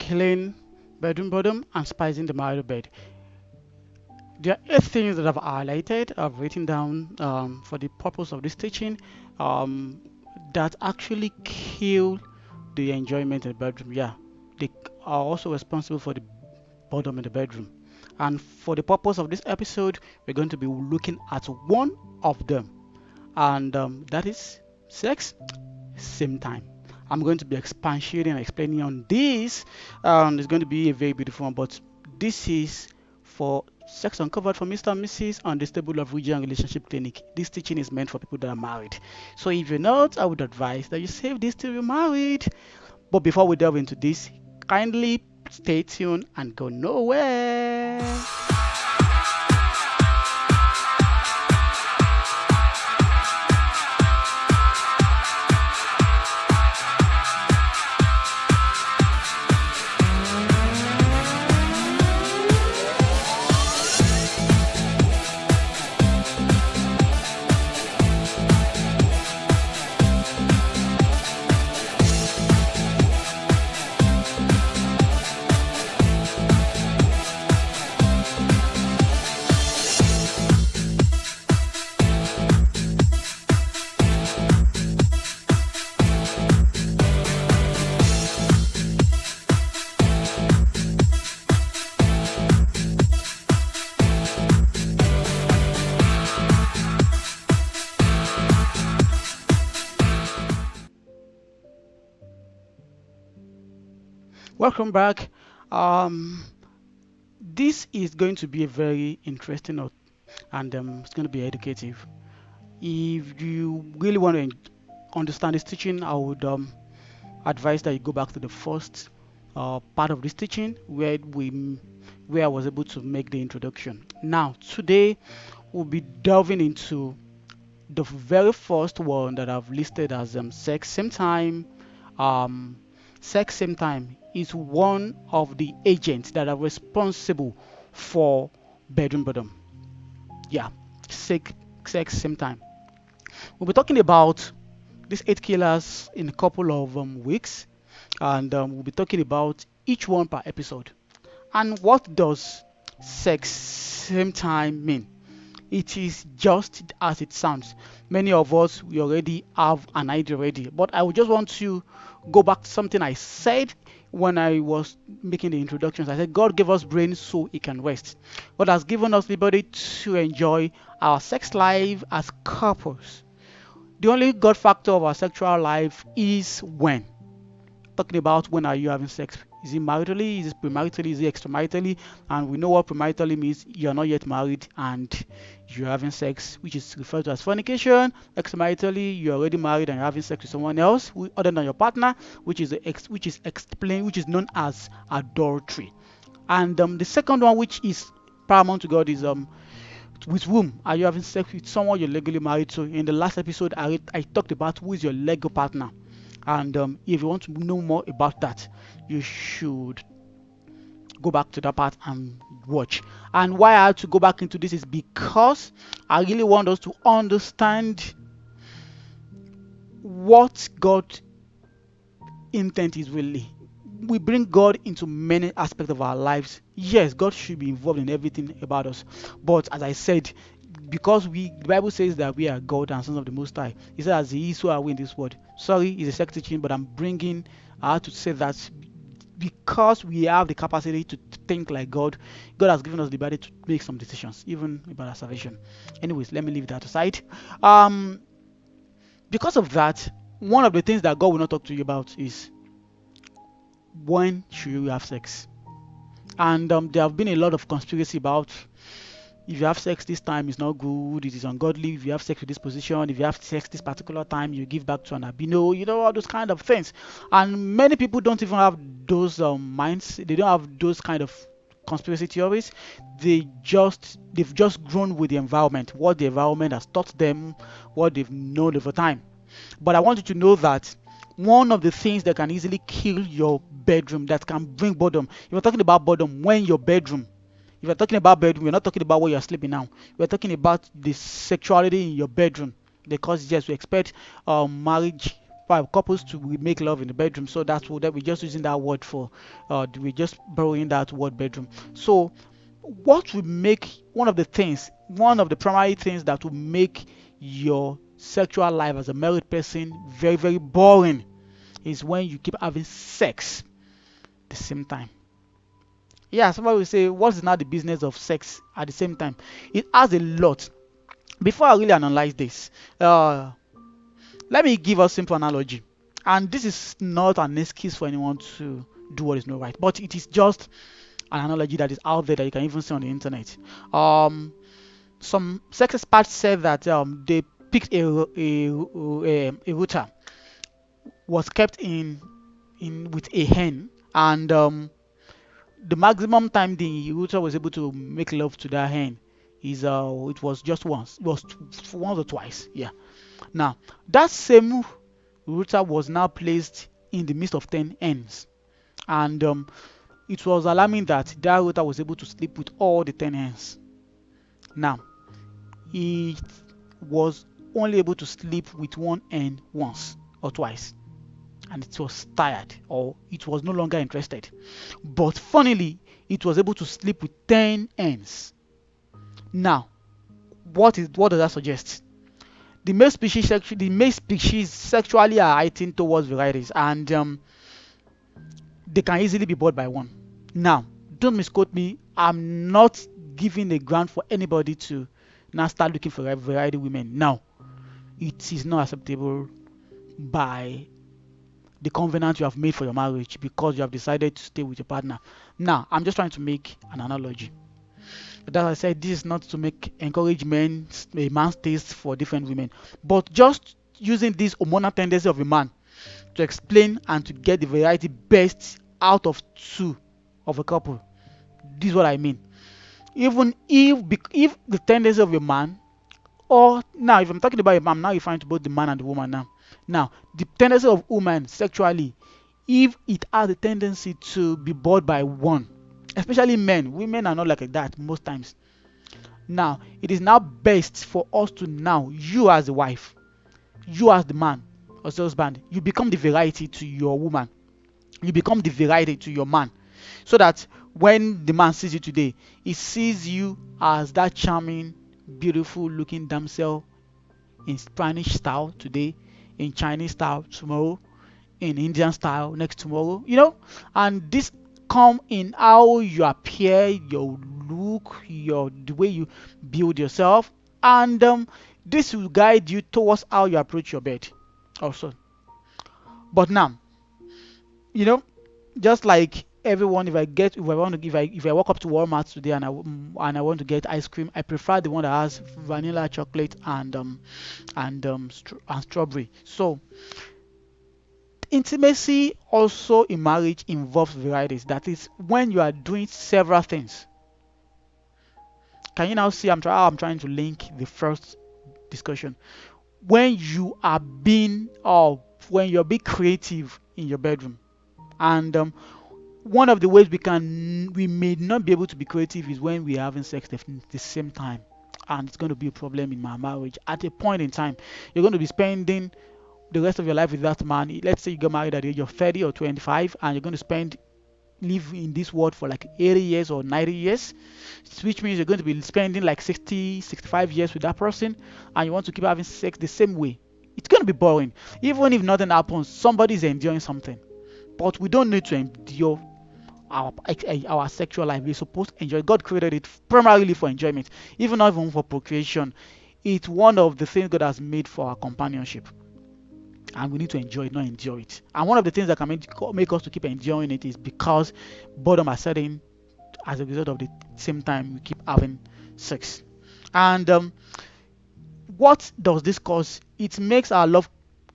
killing bedroom boredom and spicing the marital bed. There are 8 things that I've highlighted, I've written down for the purpose of this teaching um, that actually kill the enjoyment in the bedroom. Yeah, they are also responsible for the boredom in the bedroom. And for the purpose of this episode, we're going to be looking at one of them, and that is sex same time. I'm going to be expatiating and explaining on this. It's going to be a very beautiful one, but this is for Sex Uncovered for Mr. and Mrs. on the Stable of Region Relationship Clinic. This teaching is meant for people that are married. So if you're not, I would advise that you save this till you're married. But before we delve into this, kindly stay tuned and go nowhere. Welcome back. Um, this is going to be a very interesting note, and it's going to be educative. If you really want to understand this teaching, I would advise that you go back to the first part of this teaching where I was able to make the introduction. Now, today we'll be delving into the very first one that I've listed as sex same time. Um, Sex same time is one of the agents that are responsible for bedroom boredom. Yeah, sex, sex same time. We'll be talking about these 8 killers in a couple of weeks, and we'll be talking about each one per episode. And what does sex same time mean? It is just as it sounds. Many of us we already have an idea already, but I would just want to go back to something I said when I was making the introductions. I said God gave us brains so He can rest. God has given us the ability to enjoy our sex life as couples. The only God factor of our sexual life is when. Talking about when are you having sex? Is it maritally? Is it premaritally? Is it extramaritally? And we know what premaritally means. You're not yet married and you're having sex, which is referred to as fornication. Extramaritally, you're already married and you're having sex with someone else other than your partner, which is known as adultery. And the second one, which is paramount to God, is with whom are you having sex with someone you're legally married to. In the last episode, I talked about who is your legal partner, and if you want to know more about that, you should go back to that part and watch. And why I had to go back into this is because I really want us to understand what God intent is really. We bring God into many aspects of our lives. Yes, God should be involved in everything about us. But as I said, because the Bible says that we are God and sons of the Most High. It says, as He is, so are we in this world. Sorry, it's a sex teaching, but I have to say that because we have the capacity to think like God, God has given us the ability to make some decisions, even about our salvation. Anyways, let me leave that aside. Um, because of that, one of the things that God will not talk to you about is when should you have sex. And there have been a lot of conspiracy about if you have sex this time it's not good, it is ungodly. If you have sex with this position, if you have sex this particular time, you give back to an albino, all those kind of things. And many people don't even have those minds. They don't have those kind of conspiracy theories. They've just grown with the environment, what the environment has taught them, what they've known over time. But I want you to know that one of the things that can easily kill your bedroom, that can bring boredom. If you're talking about boredom, when your bedroom, if you're talking about bedroom, we're not talking about where you're sleeping now. We're talking about the sexuality in your bedroom. Because yes, we expect marriage couples to we make love in the bedroom. So that's what that we're just using that word for. We're just borrowing that word bedroom. So what will make one of the primary things that will make your sexual life as a married person very, very boring is when you keep having sex at the same time. Yeah, somebody will say, what's now the business of sex at the same time? It has a lot. Before I really analyze this, let me give a simple analogy. And this is not an excuse for anyone to do what is not right, but it is just an analogy that is out there that you can even see on the internet. Um, some sex experts said that they picked a router was kept in with a hen, and the maximum time the router was able to make love to that hen is it was just once, it was once or twice. Yeah. Now that same router was now placed in the midst of 10 hens, and it was alarming that that router was able to sleep with all the 10 hens. Now it was only able to sleep with one hen once or twice, and it was tired or it was no longer interested. But funnily, it was able to sleep with 10 hens. Now, what does that suggest? The male species sexually are heightened towards varieties, and they can easily be bored by one. Now, don't misquote me. I'm not giving a grant for anybody to now start looking for variety women. Now, it is not acceptable by the covenant you have made for your marriage because you have decided to stay with your partner. Now, I'm just trying to make an analogy. But as I said, this is not to make encourage a man's taste for different women, but just using this hormonal tendency of a man to explain and to get the variety best out of two of a couple. This is what I mean. Even if the tendency of a man, or now if I'm talking about a man, I'm now referring to both the man and the woman now. Now, the tendency of woman sexually, if it has a tendency to be bored by one, especially men, women are not like that most times. Now, it is now best for us to now, you as the wife, you as the man or husband, you become the variety to your woman, you become the variety to your man, so that when the man sees you today, he sees you as that charming, beautiful looking damsel in Spanish style today, in Chinese style tomorrow, in Indian style next tomorrow, and this come in how you appear, your look, your the way you build yourself, and this will guide you towards how you approach your bed also. But now, you know, just like everyone, if I walk up to Walmart today and I want to get ice cream, I prefer the one that has vanilla, chocolate, and strawberry. So intimacy also in marriage involves varieties. That is when you are doing several things. Can you now see how I'm trying to link the first discussion? When you are being or when you're being creative in your bedroom, and one of the ways we may not be able to be creative is when we're having sex at the same time, and it's going to be a problem in my marriage. At a point in time, you're going to be spending the rest of your life with that man. Let's say you get married at the age of 30 or 25, and you're going to live in this world for like 80 years or 90 years, which means you're going to be spending like 60, 65 years with that person, and you want to keep having sex the same way. It's going to be boring. Even if nothing happens, somebody's enjoying something. But we don't need to endure our sexual life. We're supposed to enjoy. God created it primarily for enjoyment, even not even for procreation. It's one of the things God has made for our companionship, and we need to enjoy it, not endure it. And one of the things that can make us to keep enjoying it is because boredom are setting as a result of the same time we keep having sex. And what does this cause? It makes our love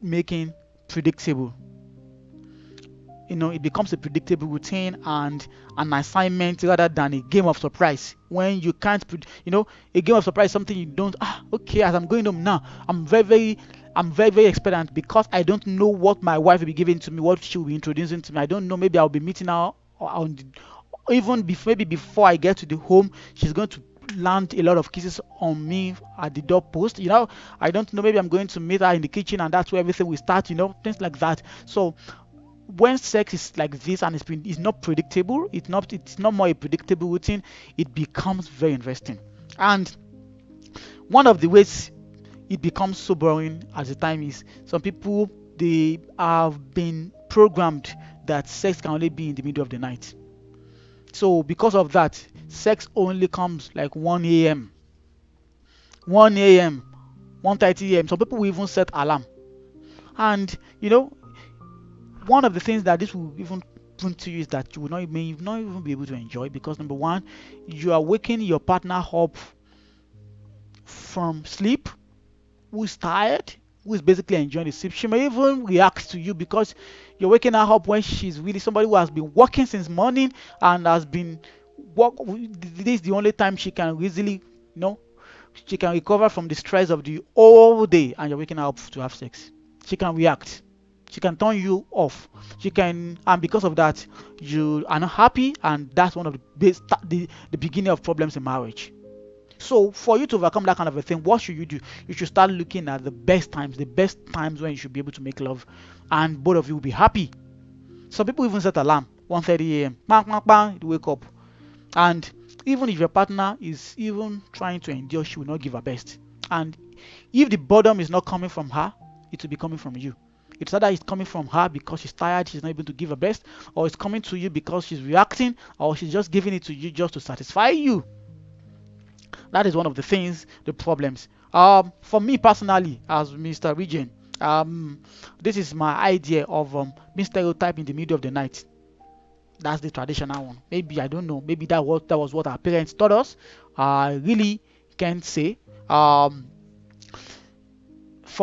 making predictable. It becomes a predictable routine and an assignment rather than a game of surprise. When you can't, a game of surprise is something you don't. Okay, as I'm going home now, I'm very, very expectant because I don't know what my wife will be giving to me, what she will be introducing to me. I don't know. Maybe I'll be meeting her even maybe before I get to the home, she's going to land a lot of kisses on me at the doorpost. I don't know, maybe I'm going to meet her in the kitchen and that's where everything will start, things like that. So when sex is like this and it's not predictable, it's not more a predictable routine, it becomes very interesting. And one of the ways it becomes so boring as the time is, some people, they have been programmed that sex can only be in the middle of the night. So because of that, sex only comes like 1 a.m., 1 a.m., 1:30 a.m. Some people will even set alarm. And one of the things that this will even prove to you is that you will not, may not even be able to enjoy, because number one, you are waking your partner up from sleep, who is tired, who is basically enjoying the sleep. She may even react to you because you're waking her up when she's really somebody who has been working since morning and has been work. This is the only time she can easily, she can recover from the stress of the whole day, and you're waking her up to have sex. She can react. She can turn you off. She can, and because of that, you are not happy, and that's one of the beginning of problems in marriage. So for you to overcome that kind of a thing, what should you do? You should start looking at the best times when you should be able to make love, and both of you will be happy. Some people even set alarm 1:30 a.m. Bang, bang, bang, you wake up. And even if your partner is even trying to endure, she will not give her best. And if the boredom is not coming from her, it will be coming from you. It's either it's coming from her because she's tired, she's not able to give her best, or it's coming to you because she's reacting, or she's just giving it to you just to satisfy you. That is one of the things, the problems. For me personally, as Mr. Regen, this is my idea of being stereotyped in the middle of the night. That's the traditional one. Maybe I don't know. Maybe that was what our parents taught us. I really can't say. For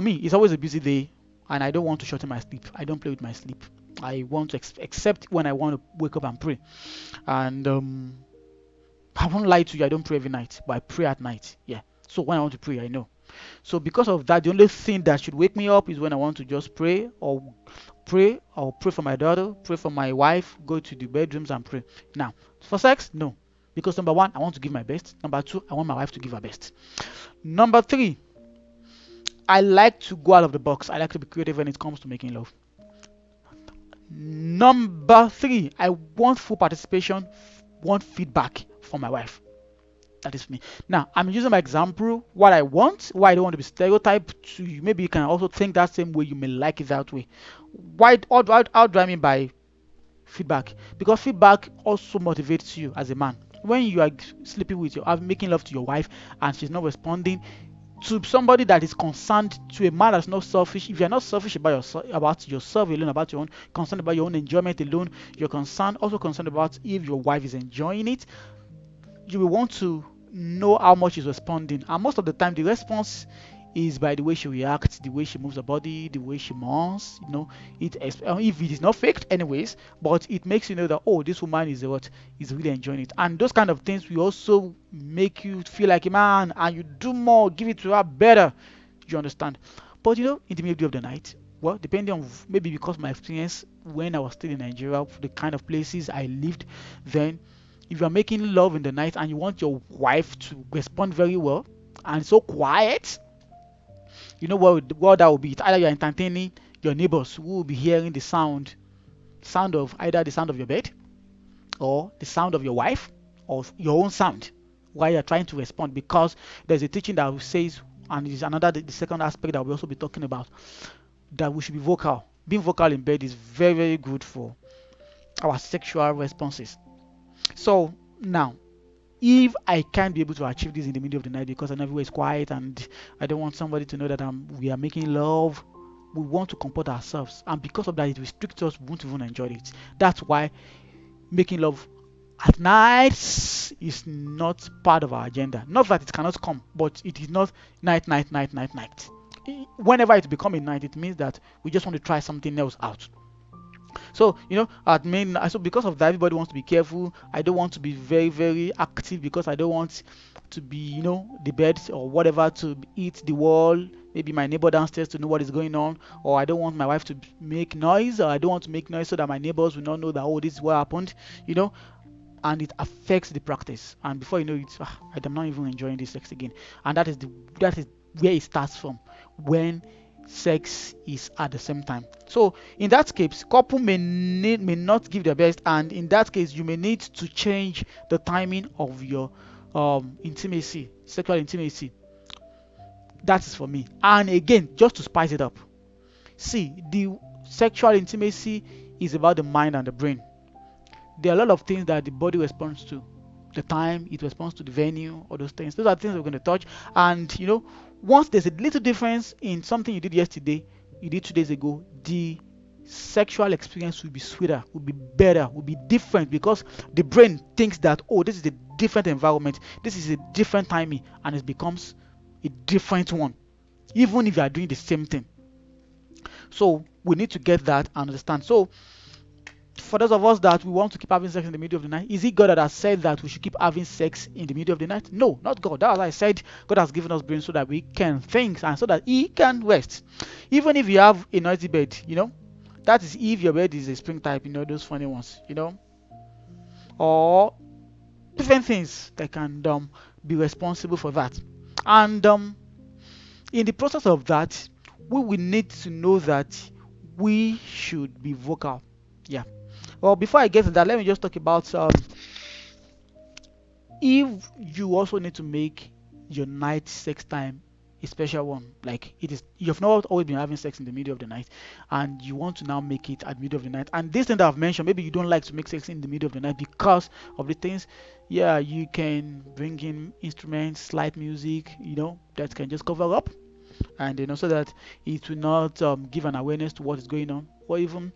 me, it's always a busy day, and I don't want to shorten my sleep. I don't play with my sleep. I want to except when I want to wake up and pray. And I won't lie to you. I don't pray every night, but I pray at night. Yeah. So when I want to pray, I know. So because of that, the only thing that should wake me up is when I want to just pray for my daughter, pray for my wife, go to the bedrooms and pray. Now, for sex, no. Because number one, I want to give my best. Number two, I want my wife to give her best. Number three, I like to go out of the box. I like to be creative when it comes to making love. Number three, I want full participation, want feedback from my wife. That is me. Now, I'm using my example, what I want, why I don't want to be stereotyped to you. Maybe you can also think that same way, you may like it that way. Why, how do I mean by feedback? Because feedback also motivates you as a man. When you are sleeping with making love to your wife and she's not responding, to somebody that is concerned, to a man that's not selfish, if you're not selfish about yourself alone, about your own, concerned about your own enjoyment alone, you're also concerned about if your wife is enjoying it, you will want to know how much is responding. And most of the time, the response is by the way she reacts, the way she moves her body, the way she mourns. If it is not faked, anyways, but it makes you know that, oh, this woman is really enjoying it. And those kind of things will also make you feel like a man, and you do more, give it to her better. You understand? But in the middle of the night, well, depending on, maybe because my experience when I was still in Nigeria, the kind of places I lived then, if you are making love in the night and you want your wife to respond very well and so quiet, you know what that will be. It's either you're entertaining your neighbors who will be hearing the sound of either the sound of your bed, or the sound of your wife, or your own sound while you're trying to respond. Because there's a teaching that says, and it's another the second aspect that we'll also be talking about, that we should be vocal. Being vocal in bed is very, very good for our sexual responses. So now, if I can't be able to achieve this in the middle of the night because I know everywhere is quiet and I don't want somebody to know that we are making love, we want to comport ourselves, and because of that, it restricts us. We won't even enjoy it. That's why making love at night is not part of our agenda. Not that it cannot come, but it is not night, night, night, night, night. Whenever it becomes a night, it means that we just want to try something else out. So, so because of that, everybody wants to be careful. I don't want to be very, very active because I don't want to be, the bed or whatever to eat the wall. Maybe my neighbor downstairs to know what is going on, or I don't want my wife to make noise, or I don't want to make noise so that my neighbors will not know that, oh, this is what happened. You know, and it affects the practice. And before you know it, I'm not even enjoying this sex again. And that is where it starts from, when sex is at the same time. So in that case, couple may not give their best, and in that case, you may need to change the timing of your intimacy, sexual intimacy. That is for me. And again, just to spice it up, see, the sexual intimacy is about the mind and the brain. There are a lot of things that the body responds to, the time it responds to, the venue, all those things. Those are things we're going to touch. And once there's a little difference in something you did yesterday, you did 2 days ago, the sexual experience will be sweeter, will be better, will be different, because the brain thinks that, oh, this is a different environment, this is a different timing, and it becomes a different one, even if you are doing the same thing. So we need to get that and understand. So for those of us that we want to keep having sex in the middle of the night, is it God that has said that we should keep having sex in the middle of the night? No, not God. That's why I said God has given us brains so that we can think and so that He can rest. Even if you have a noisy bed, that is if your bed is a spring type, those funny ones, or different things that can be responsible for that. And in the process of that, we will need to know that we should be vocal. Yeah. Well, before I get to that, let me just talk about if you also need to make your night sex time a special one. Like, it is, you've not always been having sex in the middle of the night, and you want to now make it at the middle of the night. And this thing that I've mentioned, maybe you don't like to make sex in the middle of the night because of the things. Yeah, you can bring in instruments, light music, that can just cover up, and so that it will not give an awareness to what is going on, or even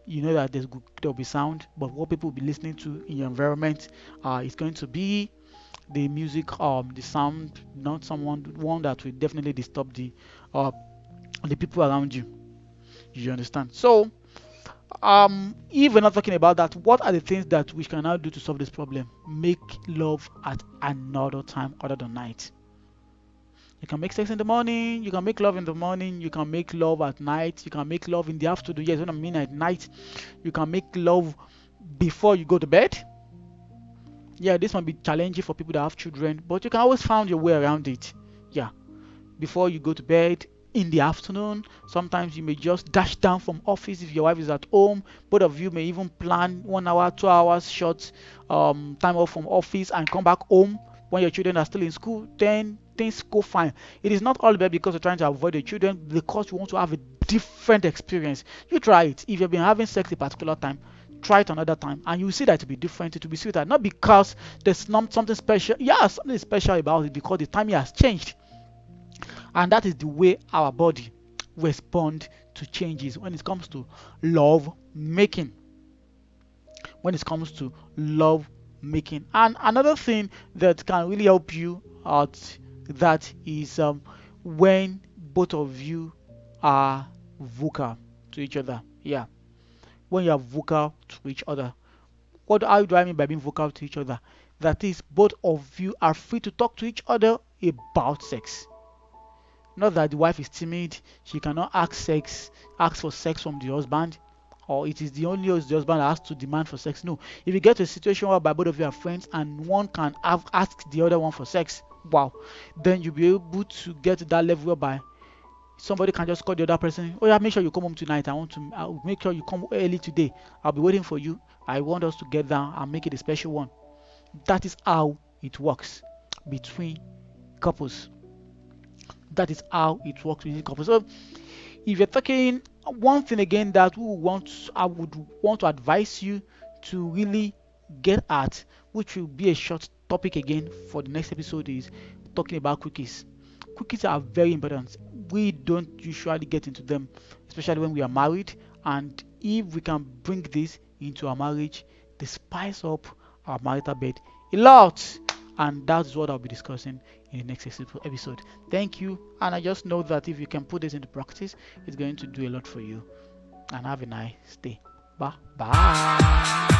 that there'll be sound, but what people will be listening to in your environment is going to be the music, the sound, not one that will definitely disturb uh the people around you. You understand? So if we're not talking about that, what are the things that we can now do to solve this problem? Make love at another time other than night. You can make sex in the morning, you can make love in the morning, you can make love at night, you can make love in the afternoon. Yes, what I mean at night. You can make love before you go to bed. Yeah, this might be challenging for people that have children, but you can always find your way around it. Yeah, before you go to bed, in the afternoon. Sometimes you may just dash down from office if your wife is at home. Both of you may even plan 1 hour, 2 hours short time off from office and come back home when your children are still in school. Then things go fine. It is not all bad because you're trying to avoid the children, because you want to have a different experience. You try it. If you've been having sex a particular time, try it another time, and you see that it will be different. It will be sweeter, not because there's not something special. Yeah, something special about it, because the timing has changed. And that is the way our body respond to changes when it comes to love making. When it comes to love making. And another thing that can really help you out, that is when both of you are vocal to each other. Yeah, when you are vocal to each other. How do I mean by being vocal to each other? That is, both of you are free to talk to each other about sex. Not that the wife is timid, she cannot ask for sex from the husband, or it is the only the husband that has to demand for sex. No. If you get to a situation whereby both of you are friends and one can ask the other one for sex, wow, then you'll be able to get to that level whereby somebody can just call the other person, oh yeah, make sure you come home tonight. I'll make sure you come early today. I'll be waiting for you. I want us to get down and make it a special one. That is how it works between couples. That is how it works between couples. So if you're talking, one thing again that I would want to advise you to really get at, which will be a short topic again for the next episode, is talking about cookies. Cookies are very important. We don't usually get into them, especially when we are married. And if we can bring this into our marriage, they spice up our marital bed a lot. And that's what I'll be discussing in the next episode. Thank you. And I just know that if you can put this into practice, it's going to do a lot for you. And have a nice day. Bye. Bye.